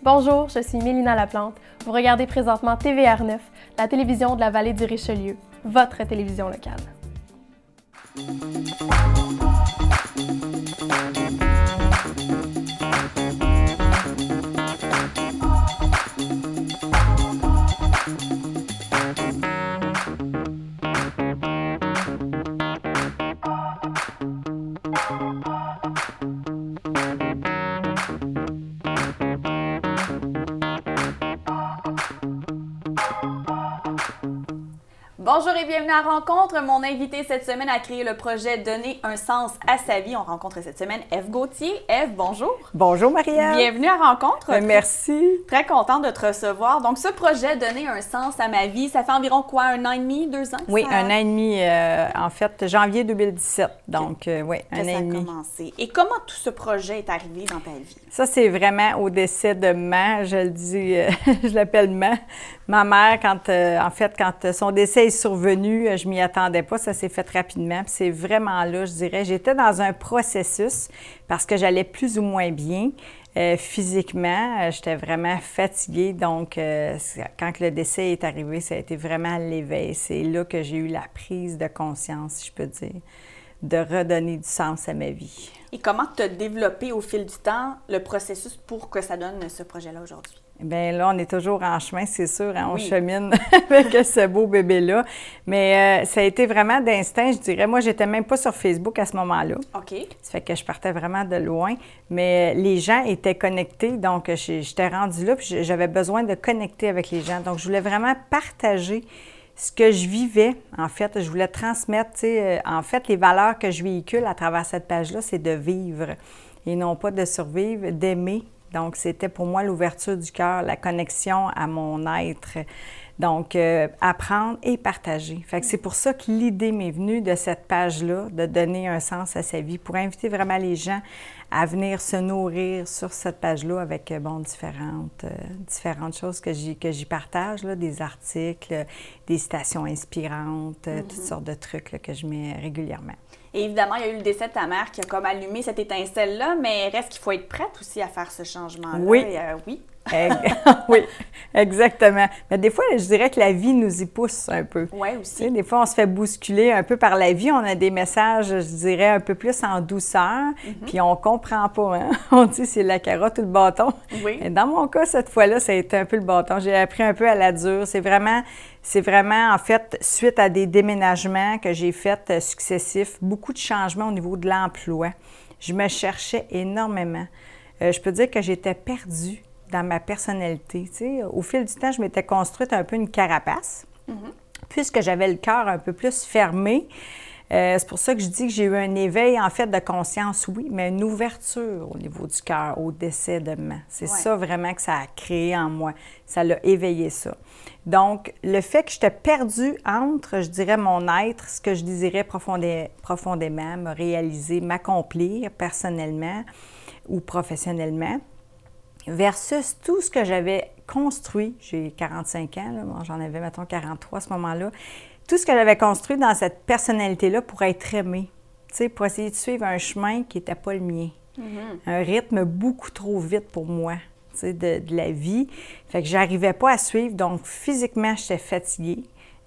Bonjour, je suis Mélina Laplante. Vous regardez présentement TVR9, la télévision de la vallée du Richelieu, votre télévision locale. Bonjour et bienvenue à Rencontre. Mon invité cette semaine a créé le projet Donner un sens à sa vie. On rencontre cette semaine Ève Gauthier. Ève, bonjour. Bonjour Maria. Bienvenue à Rencontre. Merci. Très contente de te recevoir. Donc ce projet Donner un sens à ma vie, ça fait environ quoi, 1 an et demi, 2 ans? Oui, un an et demi, en fait, janvier 2017. Donc, oui, un an et demi. Ça a commencé. Et comment tout ce projet est arrivé dans ta vie? Ça, c'est vraiment au décès de je le dis, je l'appelle ma mère, quand son décès est survenu, je m'y attendais pas, ça s'est fait rapidement. Puis c'est vraiment là, je dirais, j'étais dans un processus parce que j'allais plus ou moins bien. Physiquement, j'étais vraiment fatiguée. Donc, quand le décès est arrivé, ça a été vraiment l'éveil. C'est là que j'ai eu la prise de conscience, si je peux dire, de redonner du sens à ma vie. Et comment tu as développé au fil du temps le processus pour que ça donne ce projet-là aujourd'hui? Bien là, on est toujours en chemin, c'est sûr, hein, on Oui. chemine avec ce beau bébé-là. Mais ça a été vraiment d'instinct, je dirais. Moi, j'étais même pas sur Facebook à ce moment-là. OK. Ça fait que je partais vraiment de loin. Mais les gens étaient connectés, donc j'étais rendue là, puis j'avais besoin de connecter avec les gens. Donc, je voulais vraiment partager ce que je vivais. En fait, je voulais transmettre, tu sais, en fait, les valeurs que je véhicule à travers cette page-là, c'est de vivre et non pas de survivre, d'aimer. Donc, c'était pour moi l'ouverture du cœur, la connexion à mon être. Donc, apprendre et partager. Fait que c'est pour ça que l'idée m'est venue de cette page-là, de donner un sens à sa vie, pour inviter vraiment les gens à venir se nourrir sur cette page-là avec, bon, différentes choses que j'y partage, là, des articles, des citations inspirantes, toutes sortes de trucs là, que je mets régulièrement. Et évidemment, il y a eu le décès de ta mère qui a comme allumé cette étincelle-là, mais reste qu'il faut être prête aussi à faire ce changement-là. Oui. Et, oui. Oui, exactement. Mais des fois, je dirais que la vie nous y pousse un peu. Oui, aussi. Tu sais, des fois, on se fait bousculer un peu par la vie. On a des messages, je dirais, un peu plus en douceur, puis on comprend pas. Hein? On dit c'est la carotte ou le bâton. Oui. Et dans mon cas, cette fois-là, ça a été un peu le bâton. J'ai appris un peu à la dure. C'est vraiment, en fait, suite à des déménagements que j'ai faits successifs, beaucoup de changements au niveau de l'emploi. Je me cherchais énormément. Je peux dire que j'étais perdue dans ma personnalité. Tu sais, au fil du temps, je m'étais construite un peu une carapace, puisque j'avais le cœur un peu plus fermé. C'est pour ça que je dis que j'ai eu un éveil, en fait, de conscience, oui, mais une ouverture au niveau du cœur, au décès de maman. C'est ça vraiment que ça a créé en moi. Ça l'a éveillé ça. Donc, le fait que j'étais perdue entre, je dirais, mon être, ce que je désirais profondément, me réaliser, m'accomplir personnellement ou professionnellement, versus tout ce que j'avais construit, j'ai 45 ans, là, bon, j'en avais, mettons, 43 à ce moment-là, tout ce que j'avais construit dans cette personnalité-là pour être aimée, tu sais, pour essayer de suivre un chemin qui n'était pas le mien. Un rythme beaucoup trop vite pour moi, tu sais, de la vie. Fait que j'arrivais pas à suivre, donc physiquement, j'étais fatiguée.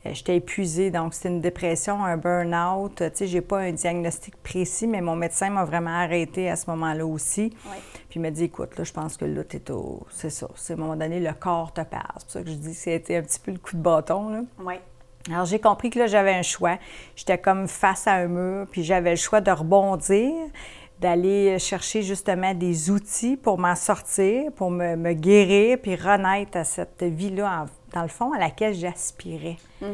J'étais épuisée, donc c'était une dépression, un burn-out. Tu sais, j'ai pas un diagnostic précis, mais mon médecin m'a vraiment arrêtée à ce moment-là aussi. Oui. Puis il m'a dit, écoute, là, je pense que là, c'est ça. C'est à un moment donné, le corps te passe. C'est pour ça que je dis que c'était un petit peu le coup de bâton, là. Oui. Alors, j'ai compris que là, j'avais un choix. J'étais comme face à un mur, puis j'avais le choix de rebondir, d'aller chercher justement des outils pour m'en sortir, pour me guérir, puis renaître à cette vie-là, dans le fond, à laquelle j'aspirais. Tu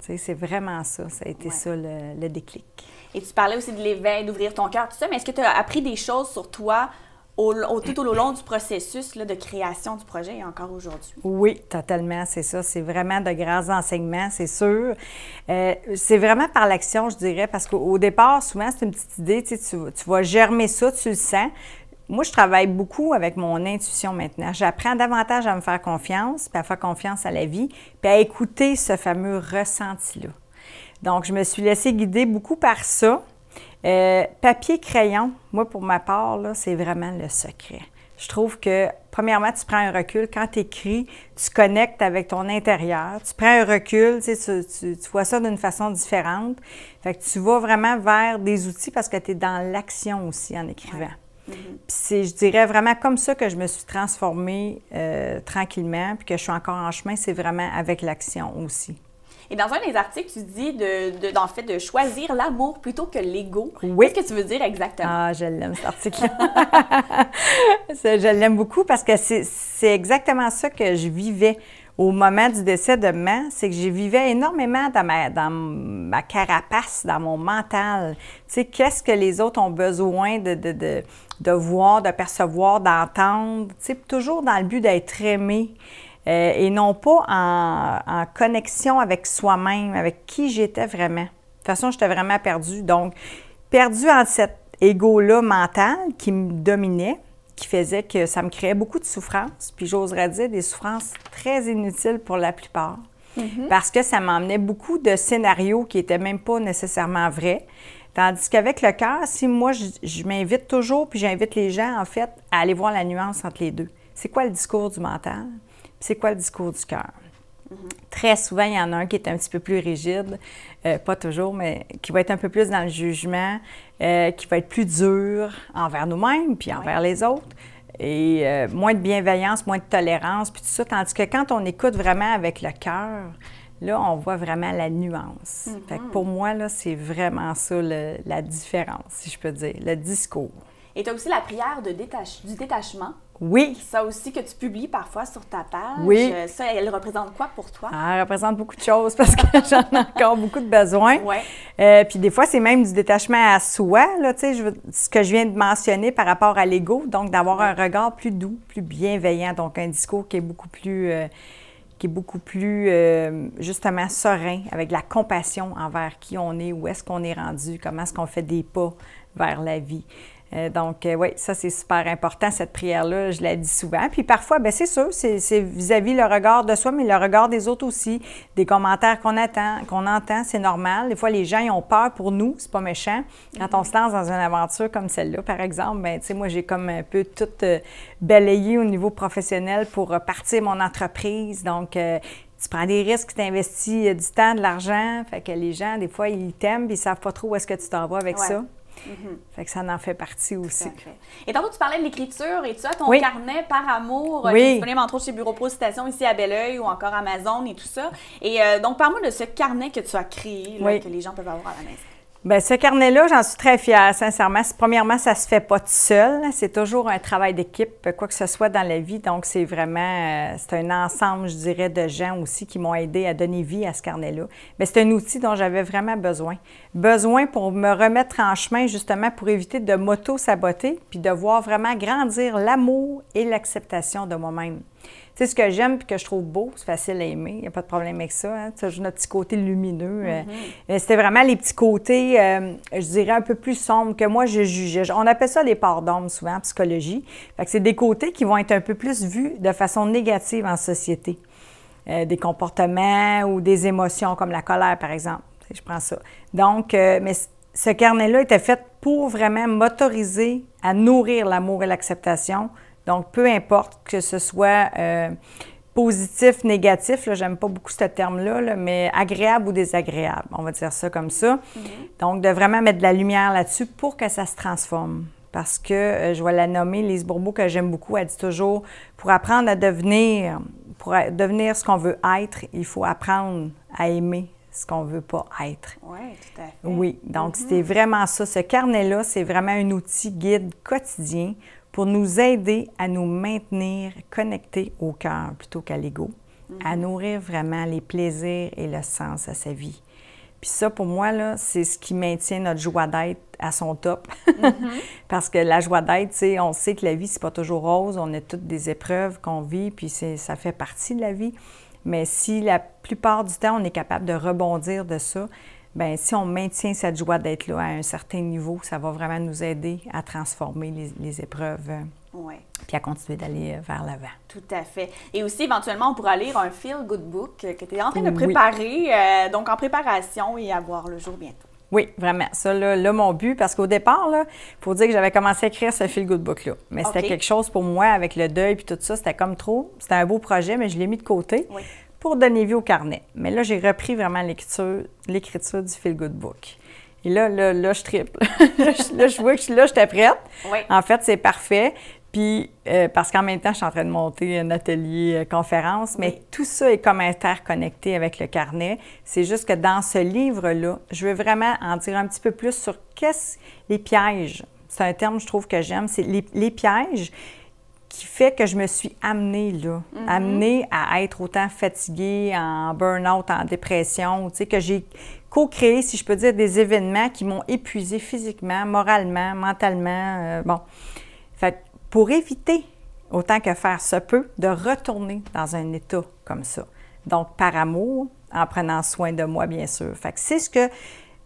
sais, c'est vraiment ça. Ça a été ça, le déclic. Et tu parlais aussi de l'éveil, d'ouvrir ton cœur, tout ça, mais est-ce que tu as appris des choses sur toi tout au long du processus là, de création du projet et encore aujourd'hui? Oui, totalement, c'est ça. C'est vraiment de grands enseignements, c'est sûr. C'est vraiment par l'action, je dirais, parce qu'au départ, souvent, c'est une petite idée, tu vas germer ça, tu le sens. Moi, je travaille beaucoup avec mon intuition maintenant. J'apprends davantage à me faire confiance, puis à faire confiance à la vie, puis à écouter ce fameux ressenti-là. Donc, je me suis laissée guider beaucoup par ça. Papier, crayon, moi, pour ma part, là, c'est vraiment le secret. Je trouve que, premièrement, tu prends un recul. Quand tu écris, tu connectes avec ton intérieur. Tu prends un recul, tu vois ça d'une façon différente. Fait que tu vas vraiment vers des outils parce que tu es dans l'action aussi en écrivant. Ouais. Puis c'est, je dirais, vraiment comme ça que je me suis transformée tranquillement, puis que je suis encore en chemin, c'est vraiment avec l'action aussi. Et dans un des articles, tu dis en fait, de choisir l'amour plutôt que l'ego. Oui. Qu'est-ce que tu veux dire exactement? Ah, je l'aime, cet article-là. Je l'aime beaucoup parce que c'est exactement ça que je vivais au moment du décès de maman. C'est que je vivais énormément dans ma carapace, dans mon mental. Tu sais, qu'est-ce que les autres ont besoin de voir, de percevoir, d'entendre. Tu sais, toujours dans le but d'être aimé. Et non pas en connexion avec soi-même, avec qui j'étais vraiment. De toute façon, j'étais vraiment perdue. Donc, perdue en cet ego-là mental qui me dominait, qui faisait que ça me créait beaucoup de souffrances, puis j'oserais dire des souffrances très inutiles pour la plupart, parce que ça m'emmenait beaucoup de scénarios qui n'étaient même pas nécessairement vrais. Tandis qu'avec le cœur, si moi, je m'invite toujours, puis j'invite les gens, en fait, à aller voir la nuance entre les deux. C'est quoi le discours du mental? C'est quoi le discours du cœur? Très souvent, il y en a un qui est un petit peu plus rigide, pas toujours, mais qui va être un peu plus dans le jugement, qui va être plus dur envers nous-mêmes puis envers les autres, et moins de bienveillance, moins de tolérance, puis tout ça. Tandis que quand on écoute vraiment avec le cœur, là, on voit vraiment la nuance. Fait que pour moi, là, c'est vraiment ça la différence, si je peux dire, le discours. Et tu as aussi la prière du détachement. Oui. Ça aussi que tu publies parfois sur ta page. Oui. Ça, elle représente quoi pour toi? Ah, elle représente beaucoup de choses parce que j'en ai encore beaucoup de besoins. Ouais. Puis des fois, c'est même du détachement à soi, là, tu sais, ce que je viens de mentionner par rapport à l'ego, donc d'avoir un regard plus doux, plus bienveillant, donc un discours qui est beaucoup plus justement serein, avec de la compassion envers qui on est, où est-ce qu'on est rendu, comment est-ce qu'on fait des pas vers la vie. Donc, oui, ça, c'est super important, cette prière-là, je la dis souvent. Puis parfois, bien, c'est sûr, c'est vis-à-vis le regard de soi, mais le regard des autres aussi, des commentaires qu'on entend, c'est normal. Des fois, les gens, ils ont peur pour nous, c'est pas méchant. Quand on se lance dans une aventure comme celle-là, par exemple, bien, tu sais, moi, j'ai comme un peu tout balayé au niveau professionnel pour partir mon entreprise. Donc, tu prends des risques, tu investis du temps, de l'argent. Fait que les gens, des fois, ils t'aiment, puis ils savent pas trop où est-ce que tu t'en vas avec ça. Fait que ça en fait partie aussi. Et tantôt, tu parlais de l'écriture et tu as ton Oui. carnet par amour, Oui. qui est disponible entre autres chez Bureau Pro Citation ici à Belleuil ou encore Amazon et tout ça. Et donc, parle-moi de ce carnet que tu as créé, là, Oui. que les gens peuvent avoir à la maison. Bien, ce carnet-là, j'en suis très fière, sincèrement. Premièrement, ça se fait pas tout seul. C'est toujours un travail d'équipe, quoi que ce soit dans la vie. Donc, c'est vraiment, c'est un ensemble, je dirais, de gens aussi qui m'ont aidé à donner vie à ce carnet-là. Mais c'est un outil dont j'avais vraiment besoin. Besoin pour me remettre en chemin, justement, pour éviter de m'auto-saboter, puis de voir vraiment grandir l'amour et l'acceptation de moi-même. Tu sais, ce que j'aime et que je trouve beau, c'est facile à aimer, il n'y a pas de problème avec ça. Hein? Tu sais, notre petit côté lumineux. C'était vraiment les petits côtés, je dirais, un peu plus sombres que moi, je jugeais. On appelle ça les parts d'ombre, souvent, en psychologie. Fait que c'est des côtés qui vont être un peu plus vus de façon négative en société. Des comportements ou des émotions, comme la colère, par exemple. Tu sais, je prends ça. Donc, mais ce carnet-là était fait pour vraiment m'autoriser à nourrir l'amour et l'acceptation. Donc, peu importe que ce soit positif, négatif, j'aime pas beaucoup ce terme-là, mais agréable ou désagréable, on va dire ça comme ça. Donc, de vraiment mettre de la lumière là-dessus pour que ça se transforme. Parce que, je vais la nommer, Lise Bourbeau, que j'aime beaucoup, elle dit toujours, pour apprendre à devenir ce qu'on veut être, il faut apprendre à aimer ce qu'on veut pas être. Oui, tout à fait. Oui, donc c'était vraiment ça. Ce carnet-là, c'est vraiment un outil guide quotidien pour nous aider à nous maintenir connectés au cœur plutôt qu'à l'ego, à nourrir vraiment les plaisirs et le sens à sa vie. Puis ça, pour moi, là, c'est ce qui maintient notre joie d'être à son top. Parce que la joie d'être, tu sais, on sait que la vie, c'est pas toujours rose, on a toutes des épreuves qu'on vit, puis ça fait partie de la vie. Mais si la plupart du temps, on est capable de rebondir de ça, bien, si on maintient cette joie d'être là à un certain niveau, ça va vraiment nous aider à transformer les épreuves, puis à continuer d'aller vers l'avant. Tout à fait. Et aussi, éventuellement, on pourra lire un Feel Good Book que tu es en train de préparer, donc en préparation et à voir le jour bientôt. Oui, vraiment. Ça, là, mon but, parce qu'au départ, il faut dire que j'avais commencé à écrire ce Feel Good Book-là. Mais c'était quelque chose pour moi, avec le deuil puis tout ça, c'était comme trop. C'était un beau projet, mais je l'ai mis de côté pour donner vie au carnet. Mais là, j'ai repris vraiment l'écriture du Feel Good Book. Et là, je triple. là, je vois que j'étais prête. Oui. En fait, c'est parfait. Puis, parce qu'en même temps, je suis en train de monter un atelier conférence, mais tout ça est comme interconnecté avec le carnet. C'est juste que dans ce livre-là, je veux vraiment en dire un petit peu plus sur les pièges. C'est un terme, je trouve, que j'aime. C'est les pièges qui fait que je me suis amenée là, amenée à être autant fatiguée, en burn-out, en dépression, tu sais, que j'ai co-créé, si je peux dire, des événements qui m'ont épuisée physiquement, moralement, mentalement. Bon, fait pour éviter, autant que faire se peut, de retourner dans un état comme ça. Donc, par amour, en prenant soin de moi, bien sûr. Fait que c'est ce que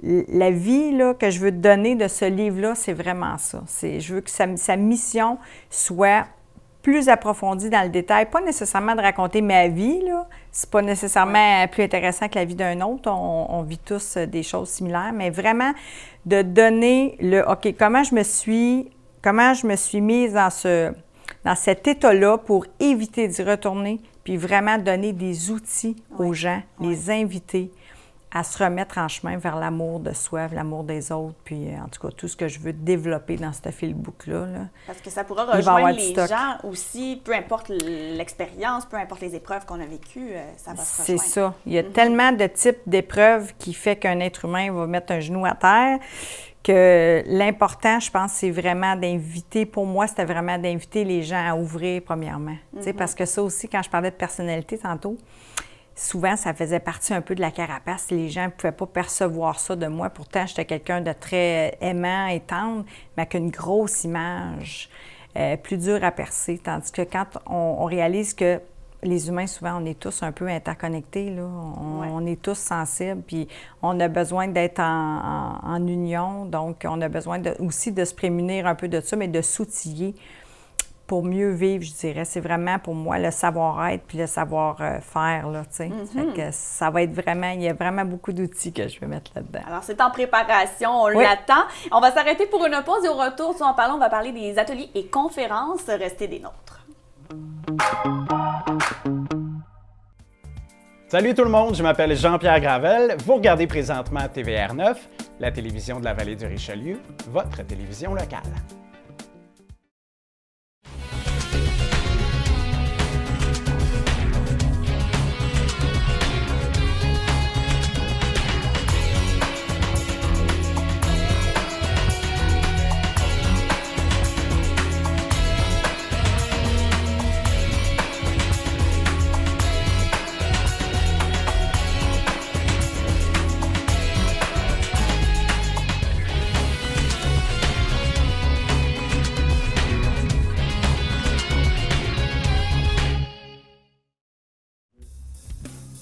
la vie là, que je veux te donner de ce livre-là, c'est vraiment ça. Je veux que sa mission soit plus approfondie dans le détail. Pas nécessairement de raconter ma vie, là. C'est pas nécessairement plus intéressant que la vie d'un autre. On vit tous des choses similaires, mais vraiment de donner OK, comment je me suis mise dans cet état-là pour éviter d'y retourner, puis vraiment donner des outils aux gens, les inviter à se remettre en chemin vers l'amour de soi, l'amour des autres, puis en tout cas, tout ce que je veux développer dans ce Feel Book-là. Parce que ça pourra rejoindre les gens aussi, peu importe l'expérience, peu importe les épreuves qu'on a vécues, ça va se rejoindre. C'est ça. Il y a tellement de types d'épreuves qui fait qu'un être humain va mettre un genou à terre, que l'important, je pense, c'est vraiment d'inviter, pour moi, c'était vraiment d'inviter les gens à ouvrir premièrement. Tu sais, parce que ça aussi, quand je parlais de personnalité tantôt, souvent, ça faisait partie un peu de la carapace. Les gens ne pouvaient pas percevoir ça de moi. Pourtant, j'étais quelqu'un de très aimant et tendre, mais avec une grosse image, plus dure à percer. Tandis que quand on réalise que les humains, souvent, on est tous un peu interconnectés, là. On est tous sensibles, puis on a besoin d'être en union. Donc, on a besoin aussi de se prémunir un peu de ça, mais de s'outiller pour mieux vivre, je dirais. C'est vraiment, pour moi, le savoir-être puis le savoir-faire, là, tu sais. Fait que ça va être vraiment... Il y a vraiment beaucoup d'outils que je vais mettre là-dedans. Alors, c'est en préparation, on l'attend. On va s'arrêter pour une pause et au retour, on va parler des ateliers et conférences. Restez des nôtres. Salut tout le monde, je m'appelle Jean-Pierre Gravel. Vous regardez présentement TVR9, la télévision de la vallée du Richelieu, votre télévision locale.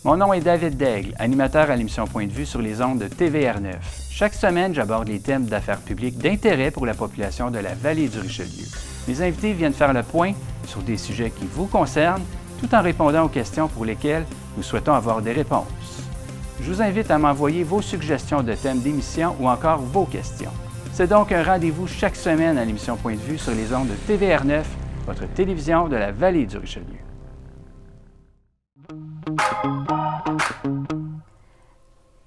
Mon nom est David Daigle, animateur à l'émission Point de vue sur les ondes de TVR9. Chaque semaine, j'aborde les thèmes d'affaires publiques d'intérêt pour la population de la vallée du Richelieu. Mes invités viennent faire le point sur des sujets qui vous concernent, tout en répondant aux questions pour lesquelles nous souhaitons avoir des réponses. Je vous invite à m'envoyer vos suggestions de thèmes d'émission ou encore vos questions. C'est donc un rendez-vous chaque semaine à l'émission Point de vue sur les ondes de TVR9, votre télévision de la vallée du Richelieu.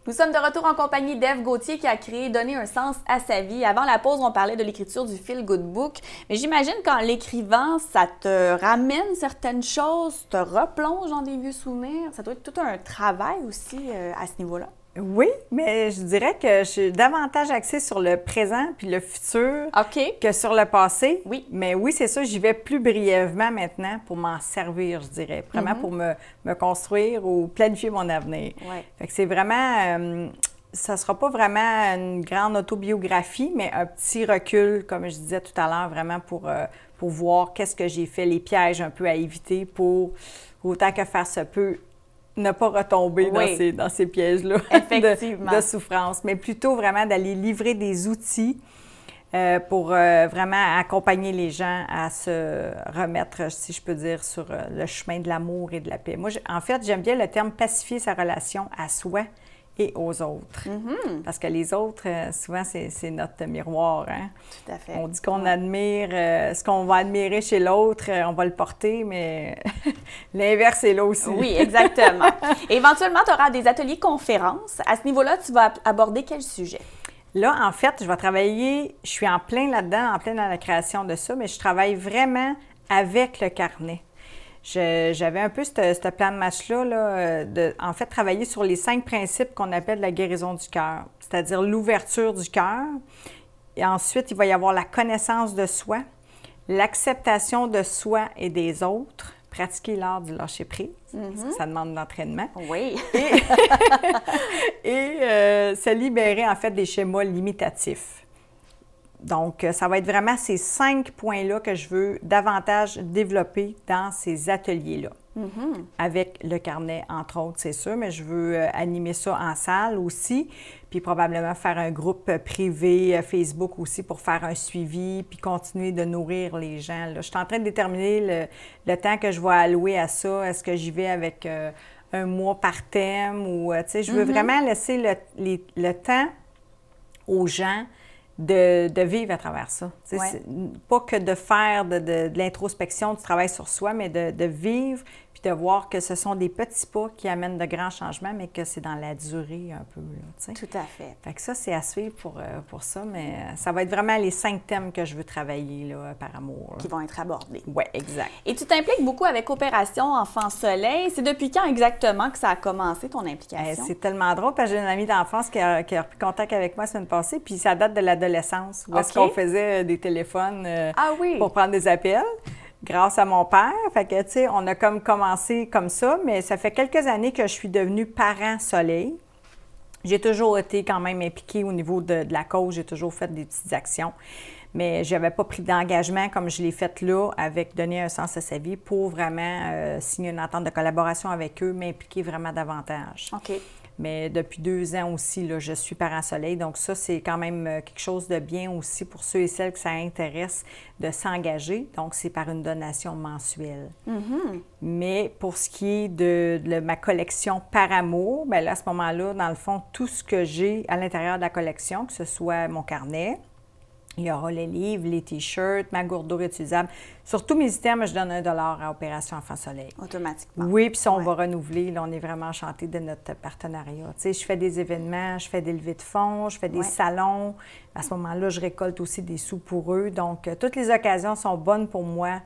Nous sommes de retour en compagnie d'Ève Gauthier qui a créé Donner un sens à sa vie. Avant la pause, on parlait de l'écriture du Feel Good Book. Mais j'imagine qu'en l'écrivant, ça te ramène certaines choses, te replonge dans des vieux souvenirs. Ça doit être tout un travail aussi à ce niveau-là. Oui, mais je dirais que je suis davantage axée sur le présent puis le futur que sur le passé. Oui. Mais oui, c'est ça, j'y vais plus brièvement maintenant pour m'en servir, je dirais. Vraiment pour me construire ou planifier mon avenir. Ouais. Fait que c'est vraiment... ça sera pas vraiment une grande autobiographie, mais un petit recul, comme je disais tout à l'heure, vraiment pour voir qu'est-ce que j'ai fait, les pièges un peu à éviter pour, autant que faire se peut, ne pas retomber dans ces pièges-là de souffrance, mais plutôt vraiment d'aller livrer des outils pour vraiment accompagner les gens à se remettre, si je peux dire, sur le chemin de l'amour et de la paix. Moi, en fait, j'aime bien le terme « pacifier sa relation à soi et aux autres. Parce que les autres, souvent, c'est notre miroir. Hein? Tout à fait. On dit qu'on admire ce qu'on va admirer chez l'autre, on va le porter, mais l'inverse est là aussi. Oui, exactement. Et éventuellement, tu auras des ateliers conférences. À ce niveau-là, tu vas aborder quel sujet? Là, en fait, je vais travailler, je suis en plein là-dedans, en plein dans la création de ça, mais je travaille vraiment avec le carnet. J'avais un peu ce plan de match-là, en fait, travailler sur les 5 principes qu'on appelle la guérison du cœur, c'est-à-dire l'ouverture du cœur. Et ensuite, il va y avoir la connaissance de soi, l'acceptation de soi et des autres, pratiquer l'art du lâcher-prise, parce que ça demande de l'entraînement. Oui. Et se libérer, en fait, des schémas limitatifs. Donc, ça va être vraiment ces 5 points-là que je veux davantage développer dans ces ateliers-là. Avec le carnet, entre autres, c'est sûr, mais je veux animer ça en salle aussi, puis probablement faire un groupe privé Facebook aussi pour faire un suivi, puis continuer de nourrir les gens. Là. Je suis en train de déterminer le temps que je vais allouer à ça. Est-ce que j'y vais avec un mois par thème ou, tu sais, je veux vraiment laisser le temps aux gens de vivre à travers ça. Ouais. Pas que de faire de l'introspection, du travail sur soi, mais de vivre puis de voir que ce sont des petits pas qui amènent de grands changements, mais que c'est dans la durée un peu. Là, tout à fait. Fait que ça, c'est à suivre pour ça, mais ça va être vraiment les 5 thèmes que je veux travailler là, par amour. Qui vont être abordés. Oui, exact. Et tu t'impliques beaucoup avec Opération Enfant Soleil. C'est depuis quand exactement que ça a commencé, ton implication? C'est tellement drôle, parce que j'ai une amie d'enfance qui a repris contact avec moi la semaine passée, puis ça date de l'adolescence, où est-ce qu'on faisait des téléphones pour prendre des appels. Grâce à mon père. Fait que, tu sais, on a comme commencé comme ça, mais ça fait quelques années que je suis devenue parent soleil. J'ai toujours été quand même impliquée au niveau de la cause. J'ai toujours fait des petites actions. Mais je n'avais pas pris d'engagement comme je l'ai fait là, avec donner un sens à sa vie pour vraiment signer une entente de collaboration avec eux, m'impliquer vraiment davantage. OK. Mais depuis 2 ans aussi, là, je suis parent soleil. Donc ça, c'est quand même quelque chose de bien aussi pour ceux et celles que ça intéresse de s'engager. Donc, c'est par une donation mensuelle. Mais pour ce qui est de ma collection par amour, bien là, à ce moment-là, dans le fond, tout ce que j'ai à l'intérieur de la collection, que ce soit mon carnet, il y aura les livres, les T-shirts, ma gourde d'eau réutilisable. Sur tous mes items, je donne $1 à Opération Enfant Soleil. Automatiquement. Oui, puis ça, on va renouveler. Là, on est vraiment enchantés de notre partenariat. Tu sais, je fais des événements, je fais des levées de fonds, je fais des salons. À ce moment-là, je récolte aussi des sous pour eux. Donc, toutes les occasions sont bonnes pour moi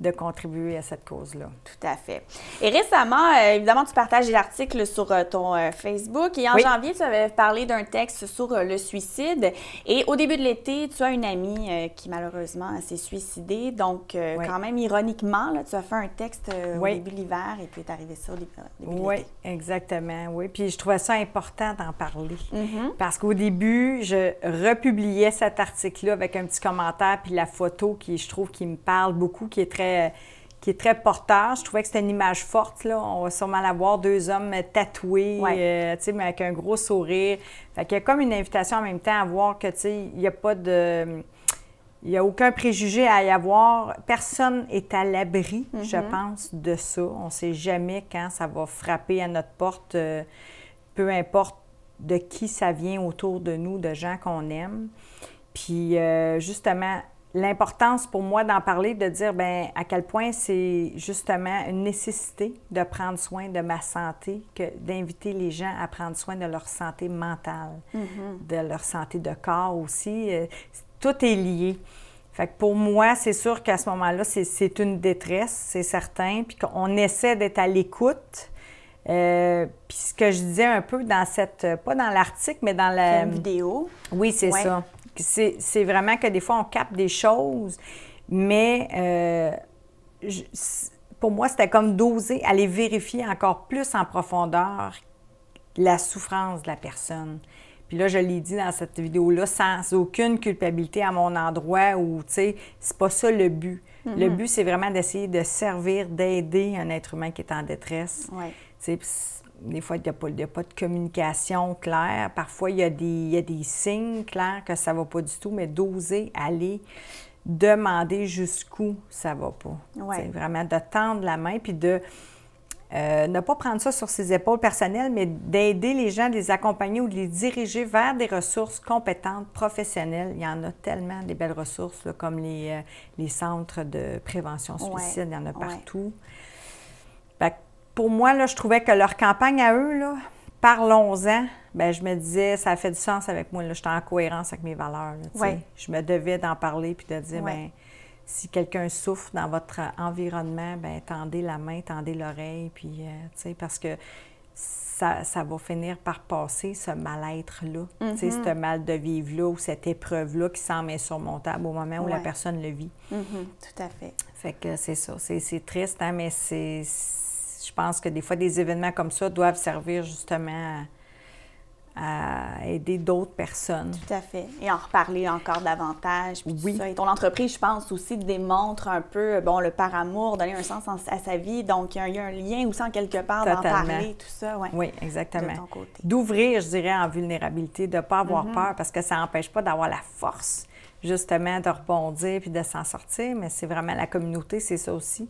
de contribuer à cette cause-là. Tout à fait. Et récemment, évidemment, tu partages des articles sur ton Facebook. Et en janvier, tu avais parlé d'un texte sur le suicide. Et au début de l'été, tu as une amie qui, malheureusement, s'est suicidée. Donc, quand même, ironiquement, là, tu as fait un texte au début de l'hiver et puis est arrivé ça au début de l'été. Oui, exactement. Oui, puis je trouvais ça important d'en parler. Parce qu'au début, je republiais cet article-là avec un petit commentaire puis la photo qui, je trouve, qui me parle beaucoup, qui est très porteur. Je trouvais que c'était une image forte, là. On va sûrement la voir, 2 hommes tatoués, tu sais, mais avec un gros sourire. Fait qu'il y a comme une invitation en même temps à voir que, tu sais, il n'y a pas de... Il n'y a aucun préjugé à y avoir. Personne n'est à l'abri, je pense, de ça. On ne sait jamais quand ça va frapper à notre porte, peu importe de qui ça vient autour de nous, de gens qu'on aime. Puis, justement, l'importance pour moi d'en parler, de dire bien à quel point c'est justement une nécessité de prendre soin de ma santé, d'inviter les gens à prendre soin de leur santé mentale, de leur santé de corps aussi. Tout est lié. Fait que pour moi, c'est sûr qu'à ce moment-là, c'est une détresse, c'est certain, puis qu'on essaie d'être à l'écoute. Puis ce que je disais un peu dans pas dans l'article, mais dans la vidéo. Oui, c'est ça. C'est vraiment que des fois, on capte des choses, mais pour moi, c'était comme d'oser aller vérifier encore plus en profondeur la souffrance de la personne. Puis là, je l'ai dit dans cette vidéo-là, sans aucune culpabilité à mon endroit où, tu sais, c'est pas ça le but. Le but, c'est vraiment d'essayer de servir, d'aider un être humain qui est en détresse. Tu sais, des fois, il n'y a pas de communication claire. Parfois, il y a des signes clairs que ça ne va pas du tout, mais d'oser aller demander jusqu'où ça ne va pas. C'est vraiment de tendre la main puis de Ne pas prendre ça sur ses épaules personnelles, mais d'aider les gens, de les accompagner ou de les diriger vers des ressources compétentes, professionnelles. Il y en a tellement des belles ressources, là, comme les centres de prévention suicide, il y en a partout. Fait que pour moi, là, je trouvais que leur campagne à eux, là, parlons-en, bien, je me disais, ça a fait du sens avec moi. J'étais en cohérence avec mes valeurs. Là, je me devais d'en parler puis de dire, bien, si quelqu'un souffre dans votre environnement, bien, tendez la main, tendez l'oreille, puis, tu sais, parce que ça va finir par passer, ce mal-être-là, tu sais, ce mal de vivre-là ou cette épreuve-là qui semble insurmontable au moment où la personne le vit. Tout à fait. Fait que c'est ça. C'est triste, hein, mais je pense que des fois, des événements comme ça doivent servir justement à aider d'autres personnes. Tout à fait. Et en reparler encore davantage. Puis ça. Et ton entreprise, je pense, aussi démontre un peu, bon, le par amour, donner un sens à sa vie. Donc, il y a un lien aussi en quelque part d'en parler, tout ça. Oui, exactement. De ton côté. D'ouvrir, je dirais, en vulnérabilité, de ne pas avoir peur, parce que ça n'empêche pas d'avoir la force, justement, de rebondir puis de s'en sortir. Mais c'est vraiment la communauté, c'est ça aussi.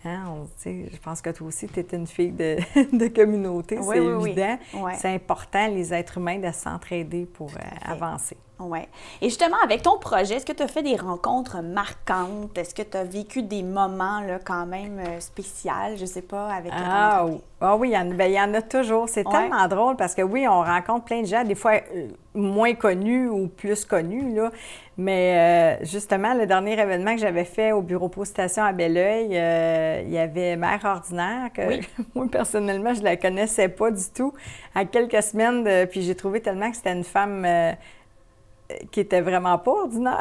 Hein, je pense que toi aussi, tu es une fille de communauté, c'est évident. C'est important, les êtres humains, de s'entraider pour avancer. Oui. Et justement, avec ton projet, est-ce que tu as fait des rencontres marquantes? Est-ce que tu as vécu des moments là, quand même spéciaux, je ne sais pas, avec ton entreprise? Oui, il y en a toujours. C'est tellement drôle parce que oui, on rencontre plein de gens, des fois moins connus ou plus connus, là. Mais justement, le dernier événement que j'avais fait au bureau Post-Station à Belleuil, il y avait Mère Ordinaire, que moi, personnellement, je ne la connaissais pas du tout. À quelques semaines, puis j'ai trouvé tellement que c'était une femme qui était vraiment pas ordinaire,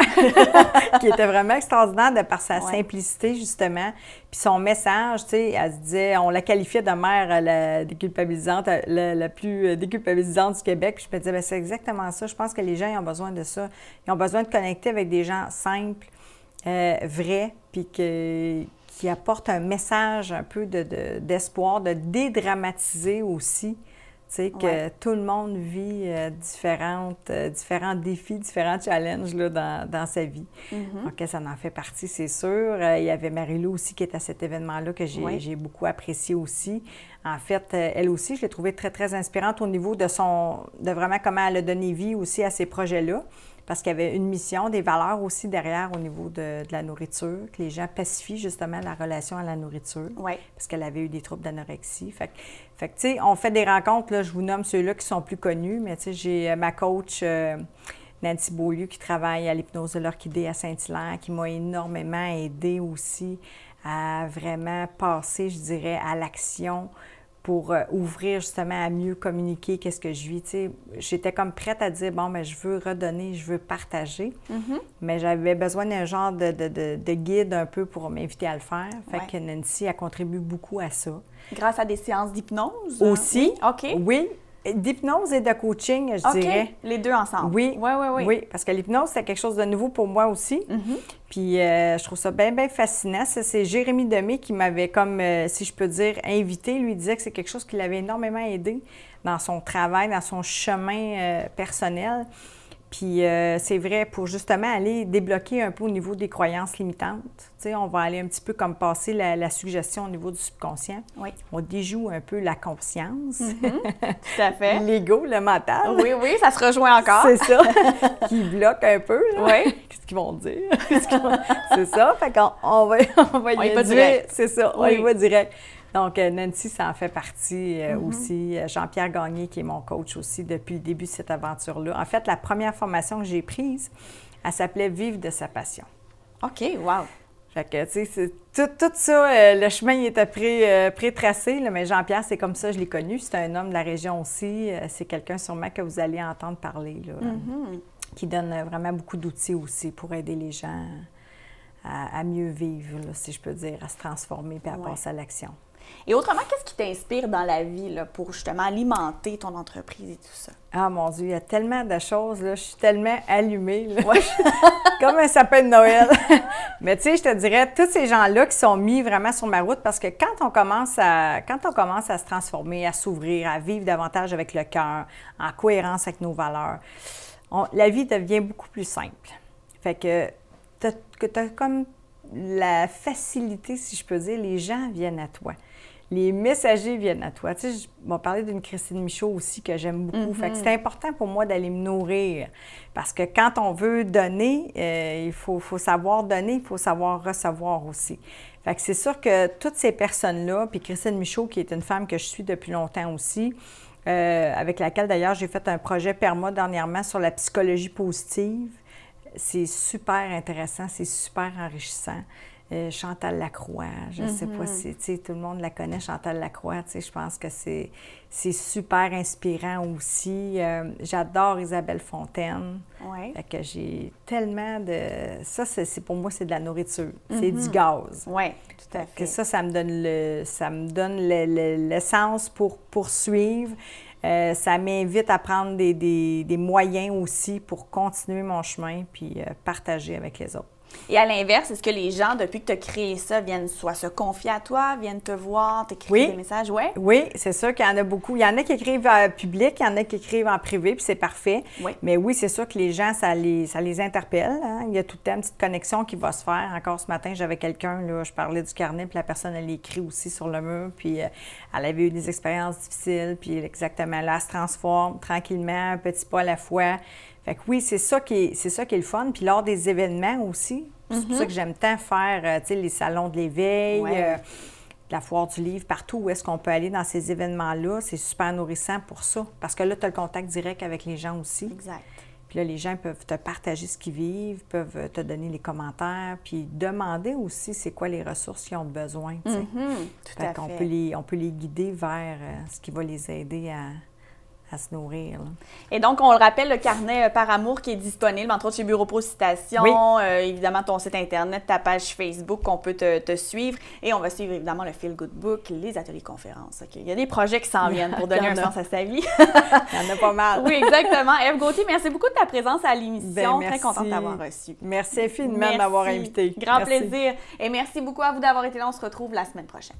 qui était vraiment extraordinaire de par sa simplicité, justement. Puis son message, tu sais, elle se disait, on la qualifiait de mère la déculpabilisante, la plus déculpabilisante du Québec. Puis je me disais, bien, c'est exactement ça. Je pense que les gens, ils ont besoin de ça. Ils ont besoin de connecter avec des gens simples, vrais, puis qui apportent un message un peu d'espoir, de dédramatiser aussi. Tu sais, que tout le monde vit différents défis, différents challenges là, dans sa vie. Donc, ça en fait partie, c'est sûr. Il y avait Marie-Lou aussi qui est à cet événement-là que j'ai beaucoup apprécié aussi. En fait, elle aussi, je l'ai trouvée très, très inspirante au niveau de vraiment comment elle a donné vie aussi à ces projets-là. Parce qu'il y avait une mission, des valeurs aussi derrière au niveau de la nourriture, que les gens pacifient justement la relation à la nourriture. Parce qu'elle avait eu des troubles d'anorexie. Fait que tu sais, on fait des rencontres, là, je vous nomme ceux-là qui sont plus connus, mais tu sais, j'ai ma coach Nancy Beaulieu qui travaille à l'hypnose de l'orchidée à Saint-Hilaire, qui m'a énormément aidée aussi à vraiment passer, je dirais, à l'action pour ouvrir justement à mieux communiquer qu'est-ce que je vis. Tu sais, j'étais comme prête à dire, bon, bien, je veux redonner, je veux partager, mais j'avais besoin d'un genre de guide un peu pour m'inviter à le faire. Fait que Nancy a contribué beaucoup à ça. Grâce à des séances d'hypnose? Aussi. Oui. D'hypnose et de coaching, je dirais. Les deux ensemble. Oui, parce que l'hypnose, c'est quelque chose de nouveau pour moi aussi. Puis je trouve ça bien, bien fascinant. C'est Jérémy Demé qui m'avait, comme, si je peux dire, invité. Lui disait que c'est quelque chose qui l'avait énormément aidé dans son travail, dans son chemin personnel. Puis c'est vrai, pour justement aller débloquer un peu au niveau des croyances limitantes. Tu sais, on va aller un petit peu comme passer la suggestion au niveau du subconscient. On déjoue un peu la conscience. Tout à fait. L'ego, le mental. Oui, ça se rejoint encore. C'est ça, qui bloque un peu. Là. Qu'est-ce qu'ils vont dire? C'est ça, fait qu'on va y aller direct. C'est ça, on y va direct. Donc, Nancy, ça en fait partie aussi. Jean-Pierre Gagné, qui est mon coach aussi depuis le début de cette aventure-là. En fait, la première formation que j'ai prise, elle s'appelait « Vivre de sa passion ». OK, wow! Fait que, tu sais, tout ça, le chemin il était pré-tracé, mais Jean-Pierre, c'est comme ça, je l'ai connu. C'est un homme de la région aussi. C'est quelqu'un sûrement que vous allez entendre parler, là, qui donne vraiment beaucoup d'outils aussi pour aider les gens à mieux vivre, là, si je peux dire, à se transformer et à passer à l'action. Et autrement, qu'est-ce qui t'inspire dans la vie là, pour justement alimenter ton entreprise et tout ça? Ah mon Dieu, il y a tellement de choses, là. Je suis tellement allumée, là. Comme un sapin de Noël. Mais tu sais, je te dirais, tous ces gens-là qui sont mis vraiment sur ma route, parce que quand on commence à se transformer, à s'ouvrir, à vivre davantage avec le cœur, en cohérence avec nos valeurs, la vie devient beaucoup plus simple. Fait que tu as comme la facilité, si je peux dire, les gens viennent à toi. les messagers viennent à toi. Tu sais, je m'ai parlé d'une Christine Michaud aussi que j'aime beaucoup. Fait que c'est important pour moi d'aller me nourrir. Parce que quand on veut donner, il faut savoir donner, il faut savoir recevoir aussi. Fait que c'est sûr que toutes ces personnes-là, puis Christine Michaud, qui est une femme que je suis depuis longtemps aussi, avec laquelle d'ailleurs j'ai fait un projet perma dernièrement sur la psychologie positive. C'est super intéressant, c'est super enrichissant. Chantal Lacroix, je ne sais pas si tout le monde la connaît, Chantal Lacroix, je pense que c'est super inspirant aussi. J'adore Isabelle Fontaine. Ouais. Fait que j'ai tellement de... Ça, pour moi, c'est de la nourriture. C'est du gaz. Oui, tout à fait. Que ça me donne l'essence pour poursuivre. Ça m'invite à prendre des moyens aussi pour continuer mon chemin puis partager avec les autres. Et à l'inverse, est-ce que les gens, depuis que tu as créé ça, viennent soit se confier à toi, viennent te voir, t'écrire des messages? Ouais? Oui, c'est sûr qu'il y en a beaucoup. Il y en a qui écrivent public, il y en a qui écrivent en privé, puis c'est parfait. Oui. Mais oui, c'est sûr que les gens, ça les interpelle. Hein? Il y a tout le temps une petite connexion qui va se faire. Encore ce matin, j'avais quelqu'un, là, je parlais du carnet, puis la personne, elle écrit aussi sur le mur, puis elle avait eu des expériences difficiles, puis exactement là, elle se transforme tranquillement, un petit pas à la fois. Fait que oui, c'est ça qui est le fun. Puis lors des événements aussi, c'est pour ça que j'aime tant faire, les salons de l'éveil, la foire du livre, partout où est-ce qu'on peut aller dans ces événements-là. C'est super nourrissant pour ça. Parce que là, tu as le contact direct avec les gens aussi. Exact. Puis là, les gens peuvent te partager ce qu'ils vivent, peuvent te donner les commentaires, puis demander aussi c'est quoi les ressources qu'ils ont besoin. Tout à fait. On peut les guider vers ce qui va les aider à se nourrir. Là. Et donc, on le rappelle, le carnet Par Amour qui est disponible, entre autres chez Bureau Pro Citation, évidemment ton site Internet, ta page Facebook, qu'on peut te suivre. Et on va suivre évidemment le Feel Good Book, les ateliers conférences. Okay. Il y a des projets qui s'en viennent pour donner un sens à sa vie. Il y en a pas mal. Oui, exactement. Ève Gauthier, merci beaucoup de ta présence à l'émission. Ben, très contente de t'avoir reçue. Merci infiniment de m'avoir invitée. Grand plaisir. Et merci beaucoup à vous d'avoir été là. On se retrouve la semaine prochaine.